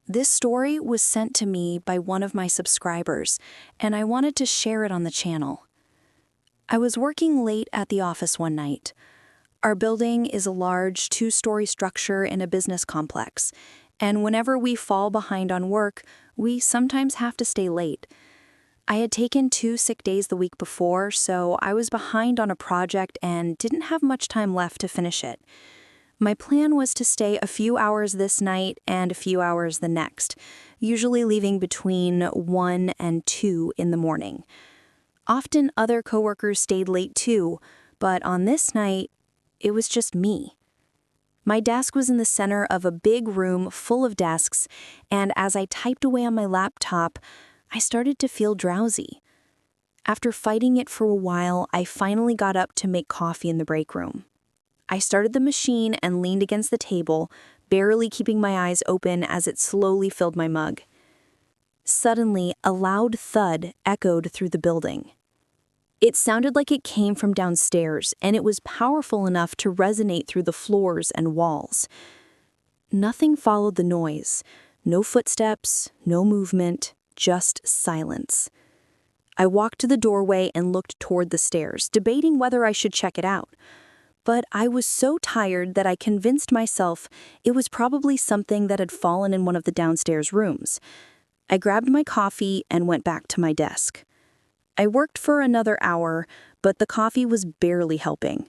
This story was sent to me by one of my subscribers, and I wanted to share it on the channel. I was working late at the office one night. Our building is a large two-story structure in a business complex, and whenever we fall behind on work, we sometimes have to stay late. I had taken 2 sick days the week before, so I was behind on a project and didn't have much time left to finish it. My plan was to stay a few hours this night and a few hours the next, usually leaving between 1 and 2 in the morning. Often other coworkers stayed late too, but on this night, it was just me. My desk was in the center of a big room full of desks, and as I typed away on my laptop, I started to feel drowsy. After fighting it for a while, I finally got up to make coffee in the break room. I started the machine and leaned against the table, barely keeping my eyes open as it slowly filled my mug. Suddenly, a loud thud echoed through the building. It sounded like it came from downstairs, and it was powerful enough to resonate through the floors and walls. Nothing followed the noise. No footsteps, no movement, just silence. I walked to the doorway and looked toward the stairs, debating whether I should check it out. But I was so tired that I convinced myself it was probably something that had fallen in one of the downstairs rooms. I grabbed my coffee and went back to my desk. I worked for another hour, but the coffee was barely helping.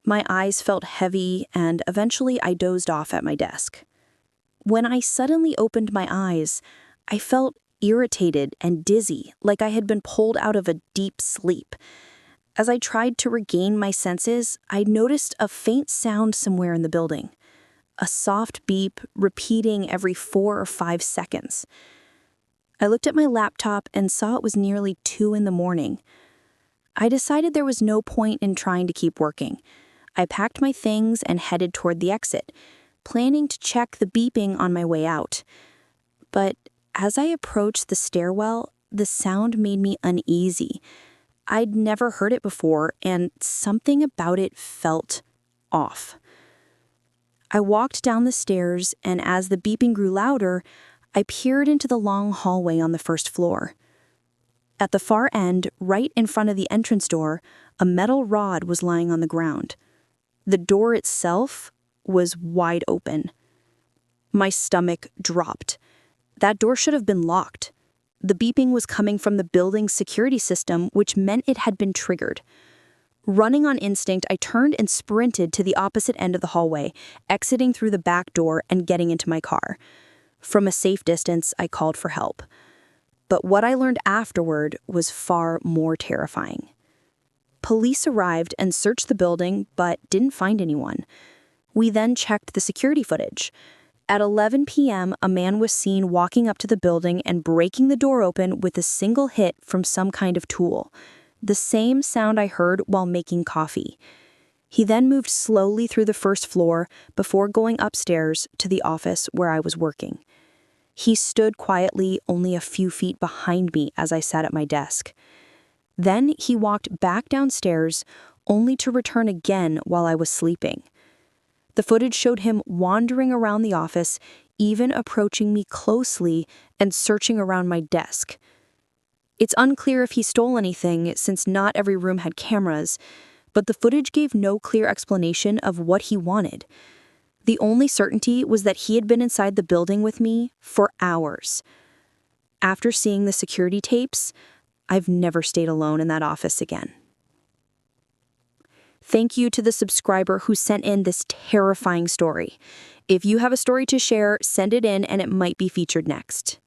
My eyes felt heavy, and eventually I dozed off at my desk. When I suddenly opened my eyes, I felt irritated and dizzy, like I had been pulled out of a deep sleep. As I tried to regain my senses, I noticed a faint sound somewhere in the building. A soft beep repeating every 4 or 5 seconds. I looked at my laptop and saw it was nearly 2 in the morning. I decided there was no point in trying to keep working. I packed my things and headed toward the exit, planning to check the beeping on my way out. But as I approached the stairwell, the sound made me uneasy. I'd never heard it before, and something about it felt off. I walked down the stairs, and as the beeping grew louder, I peered into the long hallway on the first floor. At the far end, right in front of the entrance door, a metal rod was lying on the ground. The door itself was wide open. My stomach dropped. That door should have been locked. The beeping was coming from the building's security system, which meant it had been triggered. Running on instinct, I turned and sprinted to the opposite end of the hallway, exiting through the back door and getting into my car. From a safe distance, I called for help. But what I learned afterward was far more terrifying. Police arrived and searched the building, but didn't find anyone. We then checked the security footage. At 11 p.m., a man was seen walking up to the building and breaking the door open with a single hit from some kind of tool, the same sound I heard while making coffee. He then moved slowly through the first floor before going upstairs to the office where I was working. He stood quietly only a few feet behind me as I sat at my desk. Then he walked back downstairs, only to return again while I was sleeping. The footage showed him wandering around the office, even approaching me closely and searching around my desk. It's unclear if he stole anything, since not every room had cameras, but the footage gave no clear explanation of what he wanted. The only certainty was that he had been inside the building with me for hours. After seeing the security tapes, I've never stayed alone in that office again. Thank you to the subscriber who sent in this terrifying story. If you have a story to share, send it in and it might be featured next.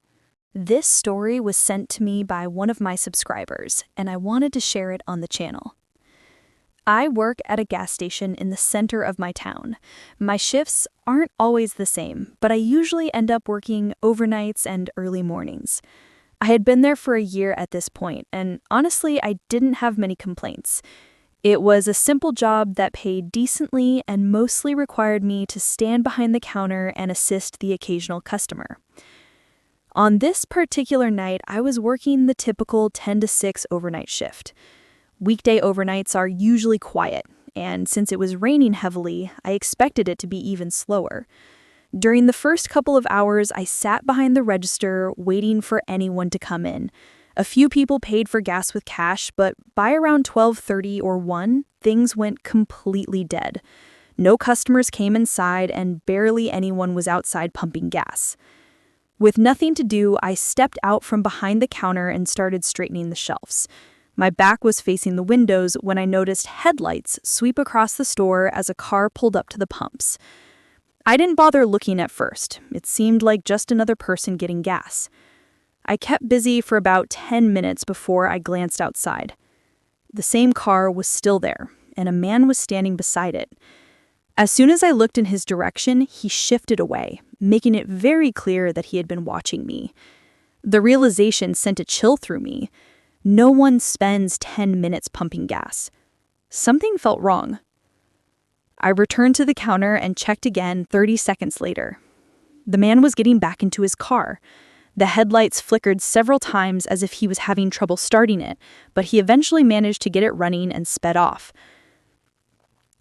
This story was sent to me by one of my subscribers, and I wanted to share it on the channel. I work at a gas station in the center of my town. My shifts aren't always the same, but I usually end up working overnights and early mornings. I had been there for a year at this point, and honestly, I didn't have many complaints. It was a simple job that paid decently and mostly required me to stand behind the counter and assist the occasional customer. On this particular night, I was working the typical 10 to 6 overnight shift. Weekday overnights are usually quiet, and since it was raining heavily, I expected it to be even slower. During the first couple of hours, I sat behind the register waiting for anyone to come in. A few people paid for gas with cash, but by around 12:30 or 1, things went completely dead. No customers came inside and barely anyone was outside pumping gas. With nothing to do, I stepped out from behind the counter and started straightening the shelves. My back was facing the windows when I noticed headlights sweep across the store as a car pulled up to the pumps. I didn't bother looking at first. It seemed like just another person getting gas. I kept busy for about 10 minutes before I glanced outside. The same car was still there, and a man was standing beside it. As soon as I looked in his direction, he shifted away, making it very clear that he had been watching me. The realization sent a chill through me. No one spends 10 minutes pumping gas. Something felt wrong. I returned to the counter and checked again 30 seconds later. The man was getting back into his car. The headlights flickered several times as if he was having trouble starting it, but he eventually managed to get it running and sped off.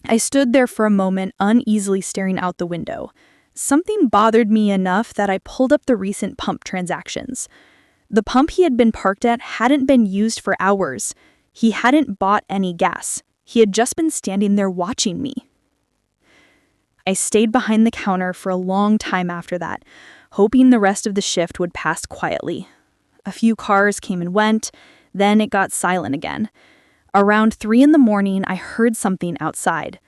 I stood there for a moment, uneasily staring out the window. Something bothered me enough that I pulled up the recent pump transactions. The pump he had been parked at hadn't been used for hours. He hadn't bought any gas. He had just been standing there watching me. I stayed behind the counter for a long time after that, hoping the rest of the shift would pass quietly. A few cars came and went, then it got silent again. Around 3 in the morning, I heard something outside.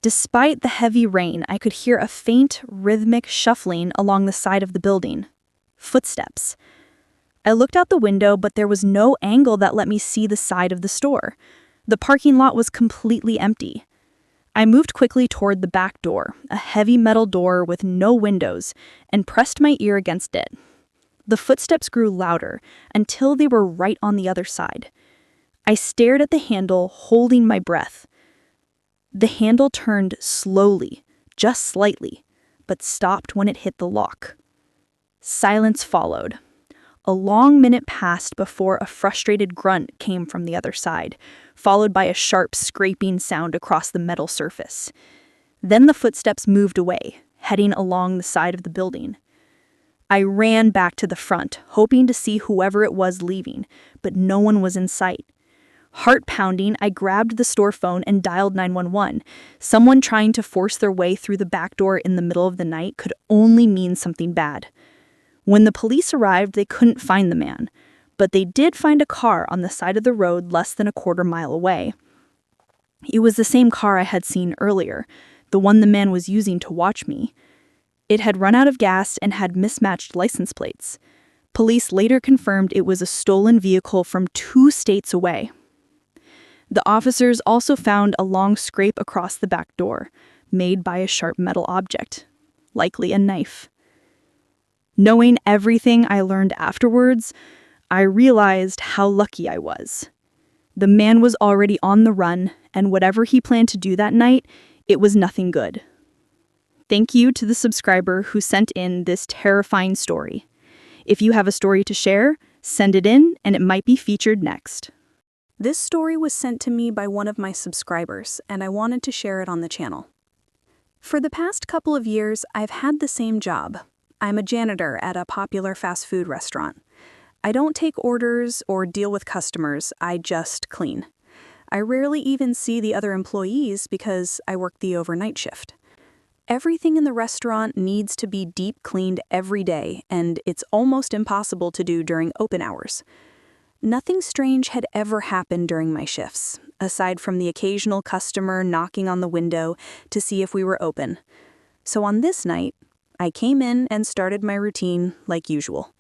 Despite the heavy rain, I could hear a faint, rhythmic shuffling along the side of the building. Footsteps. I looked out the window, but there was no angle that let me see the side of the store. The parking lot was completely empty. I moved quickly toward the back door, a heavy metal door with no windows, and pressed my ear against it. The footsteps grew louder until they were right on the other side. I stared at the handle, holding my breath. The handle turned slowly, just slightly, but stopped when it hit the lock. Silence followed. A long minute passed before a frustrated grunt came from the other side, followed by a sharp scraping sound across the metal surface. Then the footsteps moved away, heading along the side of the building. I ran back to the front, hoping to see whoever it was leaving, but no one was in sight. Heart pounding, I grabbed the store phone and dialed 911. Someone trying to force their way through the back door in the middle of the night could only mean something bad. When the police arrived, they couldn't find the man, but they did find a car on the side of the road less than a quarter-mile away. It was the same car I had seen earlier, the one the man was using to watch me. It had run out of gas and had mismatched license plates. Police later confirmed it was a stolen vehicle from 2 states away. The officers also found a long scrape across the back door, made by a sharp metal object, likely a knife. Knowing everything I learned afterwards, I realized how lucky I was. The man was already on the run, and whatever he planned to do that night, it was nothing good. Thank you to the subscriber who sent in this terrifying story. If you have a story to share, send it in and it might be featured next. This story was sent to me by one of my subscribers, and I wanted to share it on the channel. For the past couple of years, I've had the same job. I'm a janitor at a popular fast food restaurant. I don't take orders or deal with customers, I just clean. I rarely even see the other employees because I work the overnight shift. Everything in the restaurant needs to be deep cleaned every day, and it's almost impossible to do during open hours. Nothing strange had ever happened during my shifts, aside from the occasional customer knocking on the window to see if we were open. So on this night, I came in and started my routine like usual.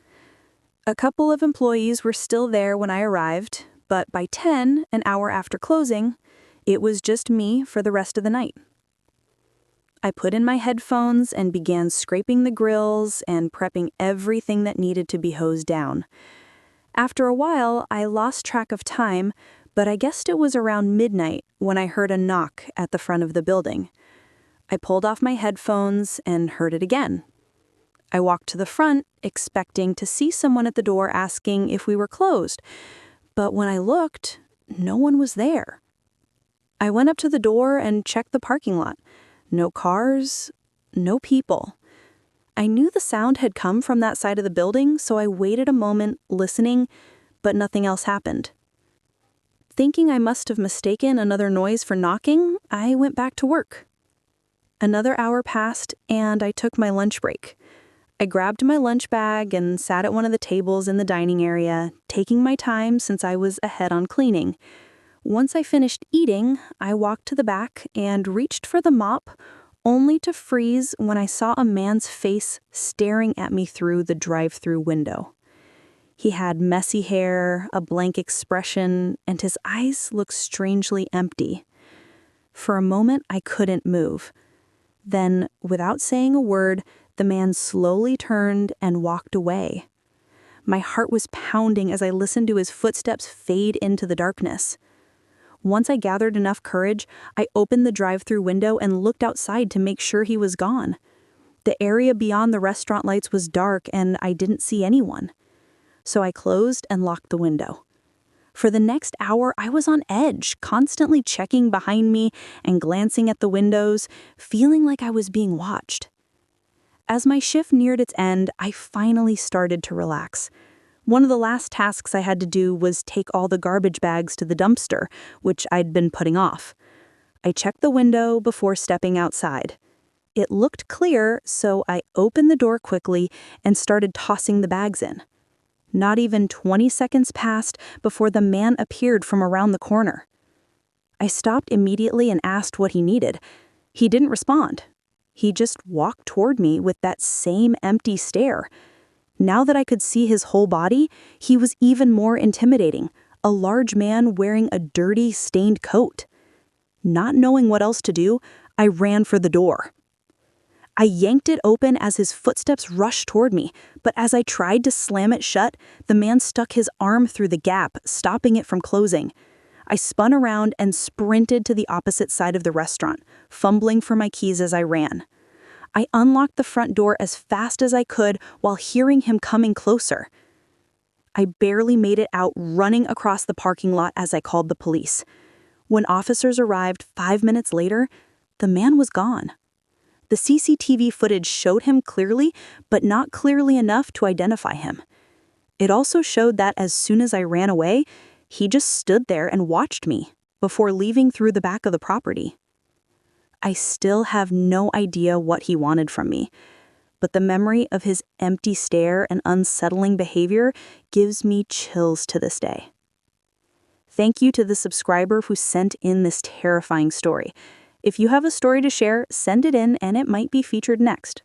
A couple of employees were still there when I arrived, but by 10, an hour after closing, it was just me for the rest of the night. I put in my headphones and began scraping the grills and prepping everything that needed to be hosed down. After a while, I lost track of time, but I guessed it was around midnight when I heard a knock at the front of the building. I pulled off my headphones and heard it again. I walked to the front, expecting to see someone at the door asking if we were closed, but when I looked, no one was there. I went up to the door and checked the parking lot. No cars, no people. I knew the sound had come from that side of the building, so I waited a moment, listening, but nothing else happened. Thinking I must have mistaken another noise for knocking, I went back to work. Another hour passed, and I took my lunch break. I grabbed my lunch bag and sat at one of the tables in the dining area, taking my time since I was ahead on cleaning. Once I finished eating, I walked to the back and reached for the mop, only to freeze when I saw a man's face staring at me through the drive-through window. He had messy hair, a blank expression, and his eyes looked strangely empty. For a moment, I couldn't move. Then, without saying a word, the man slowly turned and walked away. My heart was pounding as I listened to his footsteps fade into the darkness. Once I gathered enough courage, I opened the drive-through window and looked outside to make sure he was gone. The area beyond the restaurant lights was dark and I didn't see anyone. So I closed and locked the window. For the next hour, I was on edge, constantly checking behind me and glancing at the windows, feeling like I was being watched. As my shift neared its end, I finally started to relax. One of the last tasks I had to do was take all the garbage bags to the dumpster, which I'd been putting off. I checked the window before stepping outside. It looked clear, so I opened the door quickly and started tossing the bags in. Not even 20 seconds passed before the man appeared from around the corner. I stopped immediately and asked what he needed. He didn't respond. He just walked toward me with that same empty stare. Now that I could see his whole body, he was even more intimidating, a large man wearing a dirty, stained coat. Not knowing what else to do, I ran for the door. I yanked it open as his footsteps rushed toward me, but as I tried to slam it shut, the man stuck his arm through the gap, stopping it from closing. I spun around and sprinted to the opposite side of the restaurant, fumbling for my keys as I ran. I unlocked the front door as fast as I could while hearing him coming closer. I barely made it out running across the parking lot as I called the police. When officers arrived 5 minutes later, the man was gone. The CCTV footage showed him clearly, but not clearly enough to identify him. It also showed that as soon as I ran away, he just stood there and watched me before leaving through the back of the property. I still have no idea what he wanted from me, but the memory of his empty stare and unsettling behavior gives me chills to this day. Thank you to the subscriber who sent in this terrifying story. If you have a story to share, send it in and it might be featured next.